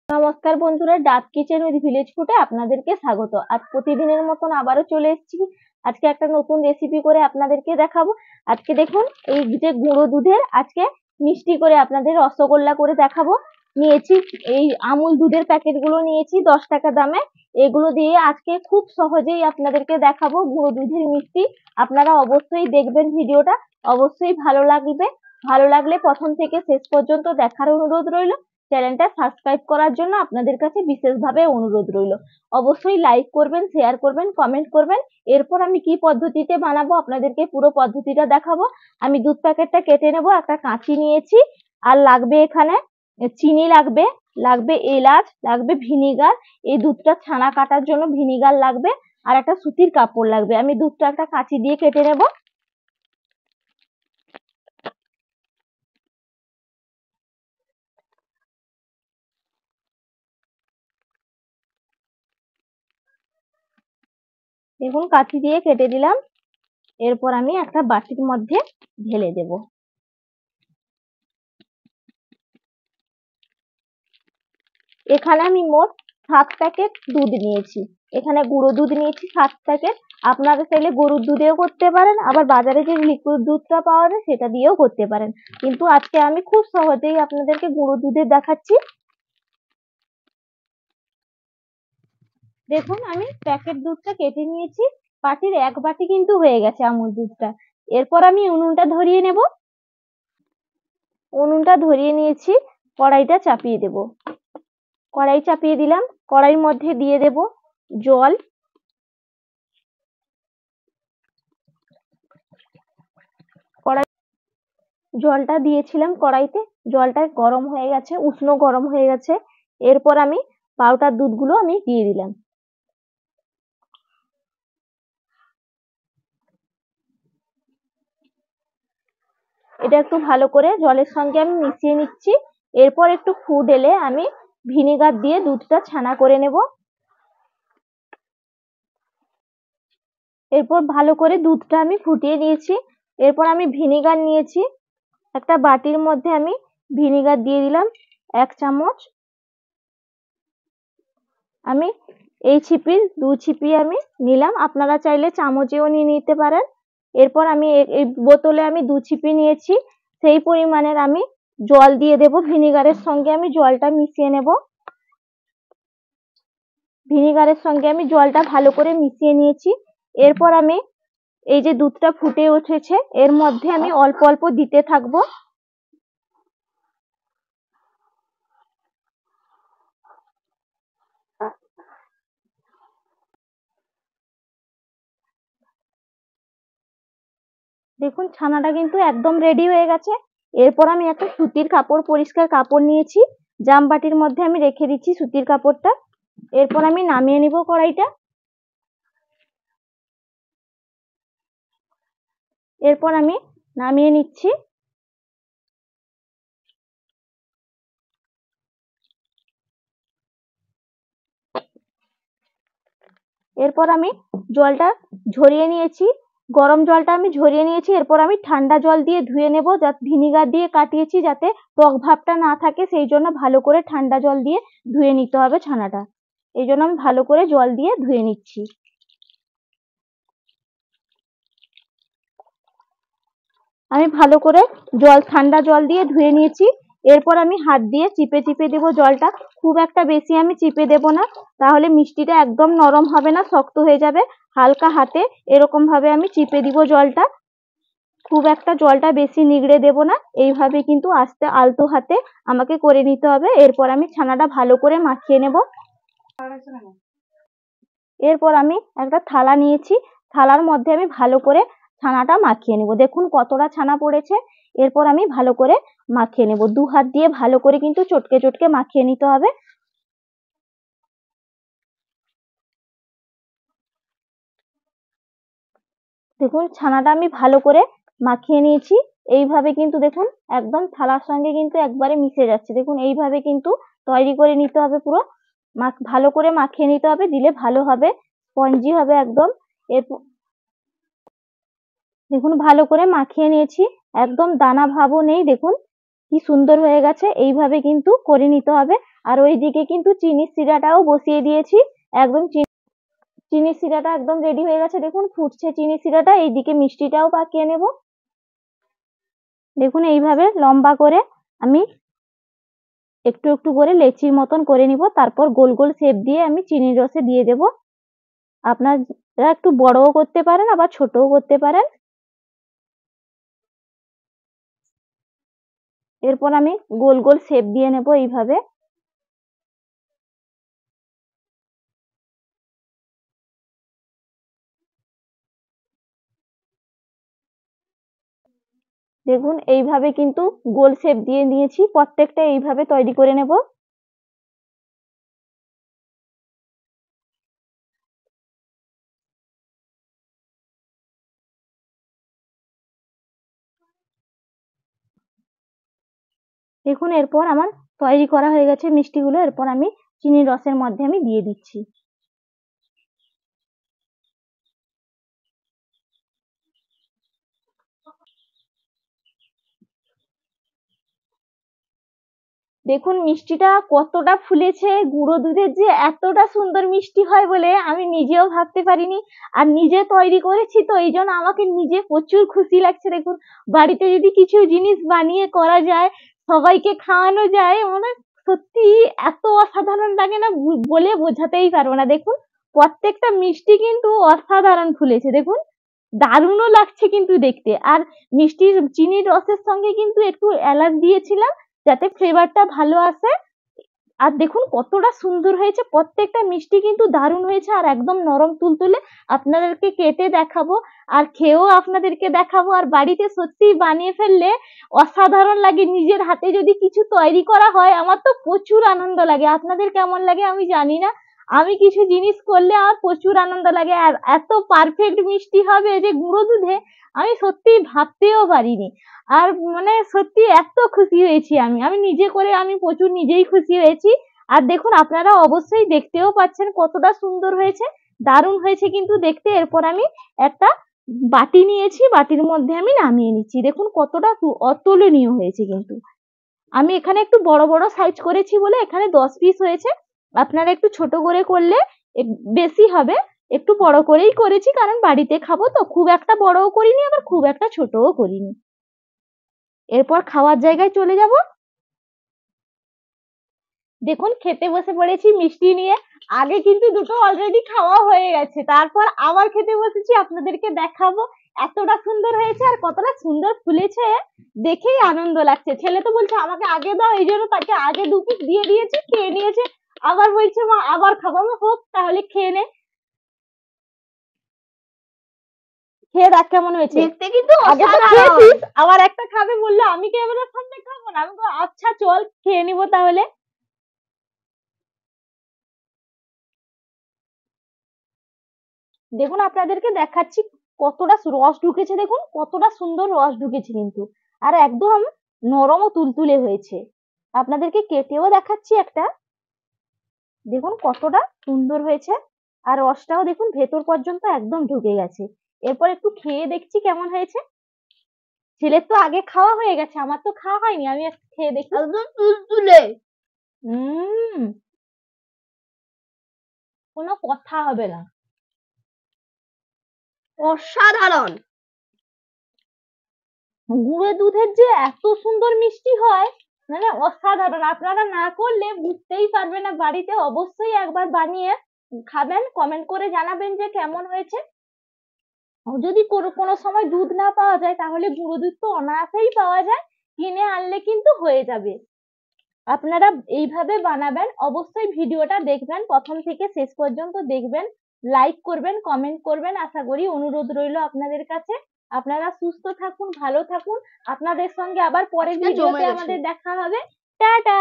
নমস্কার বন্ধুরা, ডাক কিচেন উইথ ভিলেজ ফুডে আপনাদেরকে স্বাগত। আজ প্রতিদিনের মতন আবারও চলে এসেছি। আজকে একটা নতুন রেসিপি করে আপনাদেরকে দেখাবো। আজকে দেখুন, এই যে গুঁড়ো দুধের আজকে মিষ্টি করে আপনাদের রসগোল্লা করে দেখাবো। নিয়েছি এই আমুল দুধের প্যাকেটগুলো, নিয়েছি 10 টাকা দামে। এগুলো দিয়ে আজকে খুব সহজেই আপনাদেরকে দেখাবো গুঁড়ো দুধের মিষ্টি। আপনারা অবশ্যই দেখবেন ভিডিওটা, অবশ্যই ভালো লাগবে। ভালো লাগলে প্রথম থেকে শেষ পর্যন্ত দেখার অনুরোধ রইল। চ্যানেলটা সাবস্ক্রাইব করার জন্য আপনাদের কাছে বিশেষভাবে অনুরোধ রইল। অবশ্যই লাইক করবেন, শেয়ার করবেন, কমেন্ট করবেন। এরপর আমি কি পদ্ধতিতে বানাবো আপনাদেরকে পুরো পদ্ধতিটা দেখাবো। আমি দুধ প্যাকেটটা কেটে নেব, একটা কাঁচি নিয়েছি, আর লাগবে এখানে চিনি, লাগবে এলাচ, লাগবে ভিনিগার। এই দুধটা ছানা কাটার জন্য ভিনিগার লাগবে, আর একটা সুতির কাপড় লাগবে। আমি দুধটা একটা কাঁচি দিয়ে কেটে নেব। দেখুন, কাঁচি দিয়ে কেটে দিলাম। এরপর আমি একটা বাটির মধ্যে ঢেলে দেব। এখানে আমি মোট 7 প্যাকেট দুধ নিয়েছি। এখানে গুঁড়ো দুধ নিয়েছি 7 প্যাকেট। আপনারা চাইলে গরুর দুধেও করতে পারেন, আবার বাজারে যে লিকুইড দুধটা পাওয়া যায় সেটা দিয়েও করতে পারেন। কিন্তু আজকে আমি খুব সহজেই আপনাদেরকে গুঁড়ো দুধের দেখাচ্ছি। দেখুন, আমি প্যাকেট দুধটা কেটে নিয়েছি। বাটির 1 বাটি কিন্তু হয়ে গেছে আমুল দুধটা। এরপর আমি উনুনটা ধরিয়ে নেব। উনুনটা ধরিয়ে নিয়েছি, কড়াইটা চাপিয়ে দেব। কড়াই চাপিয়ে দিলাম। কড়াইয়ের মধ্যে দিয়ে দেব জল। জলটা দিয়েছিলাম কড়াইতে, জলটা গরম হয়ে গেছে, উষ্ণ গরম হয়ে গেছে। এরপর আমি পাউডার দুধগুলো আমি দিয়ে দিলাম। এটা একটু ভালো করে জলের সঙ্গে আমি মিশিয়ে নিচ্ছি। এরপর একটু ফুট এলে আমি ভিনেগার দিয়ে দুধটা ছানা করে নেব। এরপর ভালো করে দুধটা আমি ফুটিয়ে নিয়েছি। এরপর আমি ভিনেগার নিয়েছি, একটা বাটির মধ্যে আমি ভিনেগার দিয়ে দিলাম 1 চামচ। আমি এই ছিপির 2 ছিপি আমি নিলাম, আপনারা চাইলে চামচেও নিয়ে নিতে পারেন। এরপর আমি এই বোতলে আমি 2 ছিপি নিয়েছি, সেই পরিমাণের আমি জল দিয়ে দেব। ভিনেগারের সঙ্গে আমি জলটা মিশিয়ে নেব। ভিনেগারের সঙ্গে আমি জলটা ভালো করে মিশিয়ে নিয়েছি। এরপর আমি এই যে দুধটা ফুটে উঠেছে, এর মধ্যে আমি অল্প অল্প দিতে থাকবো। দেখুন, ছানাটা কিন্তু একদম রেডি হয়ে গেছে। এরপর আমি একটা সুতির কাপড়, পরিষ্কার কাপড় নিয়েছি, জাম বাটির মধ্যে আমি রেখে দিচ্ছি সুতির কাপড়টা। এরপর আমি নামিয়ে নিব কড়াইটা। এরপর আমি নামিয়ে নিচ্ছি। এরপর আমি জলটা ঝরিয়ে নিয়েছি, গরম জলটা আমি ঝরিয়ে নিয়েছি। এরপর আমি ঠান্ডা জল দিয়ে ধুয়ে নেব, যাতে ভিনিগার দিয়ে কাটিয়েছি যাতে টক ভাবটা না থাকে, সেই জন্য ভালো করে ঠান্ডা জল দিয়ে ধুয়ে নিতে হবে ছানাটা। এই জন্য আমি ভালো করে জল দিয়ে ধুয়ে নিচ্ছি। আমি ভালো করে ঠান্ডা জল দিয়ে ধুয়ে নিয়েছি। এরপর আমি হাত দিয়ে চিপে চিপে দেবো জলটা। খুব একটা বেশি আমি চিপে দেব না, তাহলে মিষ্টিটা একদম নরম হবে না, শক্ত হয়ে যাবে। হালকা হাতে এরকম ভাবে আমি চিপে দিব জলটা। খুব একটা জলটা বেশি নিগড়ে দেব না, এইভাবে কিন্তু আস্তে আলতো হাতে আমাকে করে নিতে হবে। এরপর আমি ছানাটা ভালো করে মাখিয়ে নেব। এরপর আমি একটা থালা নিয়েছি, থালার মধ্যে আমি ভালো করে ছানাটা মাখিয়ে নেব। দেখুন কতটা ছানা পড়েছে। এরপর আমি ভালো করে মাখিয়ে নেব, 2 হাত দিয়ে ভালো করে কিন্তু চটকে চটকে মাখিয়ে নিতে হবে। দেখুন, ছানাটা আমি ভালো করে মাখিয়ে নিয়েছি। এইভাবে কিন্তু দেখুন একদম থালার সঙ্গে কিন্তু একবারে মিশে যাচ্ছে। দেখুন এইভাবে কিন্তু তৈরি করে নিতে হবে, পুরো ভালো করে মাখিয়ে নিতে হবে, দিলে ভালো হবে, স্পঞ্জি হবে একদম। এরপর দেখুন ভালো করে মাখিয়ে নিয়েছি, একদম দানা ভাবও নেই। দেখুন কি সুন্দর হয়ে গেছে। এইভাবে কিন্তু করে নিতে হবে। আর ওইদিকে কিন্তু চিনির শিরাটাও বসিয়ে দিয়েছি। একদম চিনির শিরাটা একদম রেডি হয়ে গেছে, দেখুন ফুটছে চিনির শিরাটা। এইদিকে মিষ্টিটাও পাকিয়ে নেব। দেখুন এইভাবে লম্বা করে আমি একটু একটু করে লেচির মতন করে নিব, তারপর গোল গোল শেপ দিয়ে আমি চিনির রসে দিয়ে দেব। আপনারা একটু বড়ও করতে পারেন, আবার ছোটও করতে পারেন। এরপর আমি গোল গোল শেপ দিয়ে নেব এইভাবে। দেখুন এইভাবে কিন্তু গোল শেপ দিয়ে নিয়েছি, প্রত্যেকটা এইভাবে তৈরি করে নেব। দেখুন এরপর আমার তৈরি করা হয়ে গেছে মিষ্টিগুলো। এরপর আমি চিনির রসের মধ্যে আমি দিয়ে দিচ্ছি। দেখুন মিষ্টিটা কতটা ফুলেছে, গুঁড়ো দুধের যে এতটা সুন্দর মিষ্টি হয় বলে আমি নিজেও ভাবতে পারিনি। আর নিজে তৈরি করেছি তো এই জন্য আমাকে নিজে প্রচুর খুশি লাগছে। দেখুন বাড়িতে যদি কিছু জিনিস বানিয়ে করা যায়, সবাইকে খাওয়ানো যায়, মানে সত্যি এত অসাধারণ লাগে না, বলে বোঝাতেই পারবো না। দেখুন প্রত্যেকটা মিষ্টি কিন্তু অসাধারণ ফুলেছে, দেখুন দারুণও লাগছে কিন্তু দেখতে। আর মিষ্টির চিনির রসের সঙ্গে কিন্তু একটু এলাচ দিয়েছিলাম যাতে ফ্লেভারটা ভালো আসে। আর দেখুন কতটা সুন্দর হয়েছে, প্রত্যেকটা মিষ্টি কিন্তু দারুণ হয়েছে আর একদম নরম তুলতুলে। আপনাদেরকে কেটে দেখাবো আর খেয়েও আপনাদেরকে দেখাবো। আর বাড়িতে সত্যি বানিয়ে ফেললে অসাধারণ লাগে। নিজের হাতে যদি কিছু তৈরি করা হয় আমার তো প্রচুর আনন্দ লাগে। আপনাদের কেমন লাগে আমি জানি না, আমি কিছু জিনিস করলে আমার প্রচুর আনন্দ লাগে। আর এত পারফেক্ট মিষ্টি হবে যে গুঁড়ো দুধে আমি সত্যি ভাবতেও পারিনি। আর মানে সত্যি এত খুশি হয়েছি আমি আমি নিজে করে আমি প্রচুর নিজেই খুশি হয়েছি। আর দেখুন আপনারা অবশ্যই দেখতেও পাচ্ছেন কতটা সুন্দর হয়েছে, দারুণ হয়েছে কিন্তু দেখতে। এরপর আমি একটা বাটি নিয়েছি, বাটির মধ্যে আমি নামিয়ে নিচ্ছি। দেখুন কতটা অতুলনীয় হয়েছে কিন্তু। আমি এখানে একটু বড় বড় সাইজ করেছি বলে এখানে 10 পিস হয়েছে। আপনারা একটু ছোট করে করলে বেশি হবে। একটু বড় করেই করেছি কারণ বাড়িতে খাবো তো, খুব একটা বড়ও করিনি আবার খুব একটা ছোটও করিনি। এরপর খাওয়ার জায়গায় চলে যাব। দেখুন খেতে বসে পড়েছি মিষ্টি নিয়ে। আগে কিন্তু দুটো অলরেডি খাওয়া হয়ে গেছে, তারপর আবার খেতে বসেছি, আপনাদেরকে দেখাবো। এতটা সুন্দর হয়েছে আর কতটা সুন্দর ফুলেছে দেখেই আনন্দ লাগছে। ছেলে তো বলছে আমাকে আগে দাও, এই জন্য তাকে আগে 2 পিস দিয়ে দিয়েছি, খেয়ে নিয়েছে। আবার বলছে মা আবার খাবো। আমি হোক তাহলে খেয়ে নে, খেয়ে দেখ কেমন হয়েছে। দেখতে কিন্তু আগে তো খেয়েছিস, আবার একটা খাবে বললো, আমি ক্যামেরার সামনে খাবো না। আমি বলবো আচ্ছা চল খেয়ে নিবো তাহলে। দেখুন আপনাদেরকে দেখাচ্ছি কতটা রস ঢুকেছে, দেখুন কতটা সুন্দর রস ঢুকেছে কিন্তু। আর একদম নরম ও তুলতুলে হয়েছে। আপনাদেরকে কেটেও দেখাচ্ছি একটা, দেখুন কতটা সুন্দর হয়েছে। আর রসটাও দেখুন ভেতর পর্যন্ত একদম ঢুকে গেছে। এরপর একটু খেয়ে দেখছি কেমন হয়েছে। ছেলের তো আগে খাওয়া হয়ে গেছে, আমার তো খাওয়া হয়নি, আমি একটু খেয়ে দেখি। একদম তুলতুলে, কোনো কথা হবে না, অসাধারণ। গুঁড়ো দুধের যে এত সুন্দর মিষ্টি হয় মানে অসাধারণ। আপনারা না করলে বুঝতেই পারবে না। বাড়িতে অবশ্যই একবার বানিয়ে খাবেন, কমেন্ট করে জানাবেন যে কেমন হয়েছে। যদি কোনো সময় দুধ না পাওয়া যায় তাহলে গুঁড়ো দুধ তো অনায়াসেই পাওয়া যায়, কিনে আনলে কিন্তু হয়ে যাবে। আপনারা এইভাবে বানাবেন, অবশ্যই ভিডিওটা দেখবেন, প্রথম থেকে শেষ পর্যন্ত দেখবেন, লাইক করবেন, কমেন্ট করবেন। আশা করি অনুরোধ রইল আপনাদের কাছে। আপনারা সুস্থ থাকুন, ভালো থাকুন। আপনাদের সঙ্গে আবার পরের ভিডিওতে আমাদের দেখা হবে। টাটা।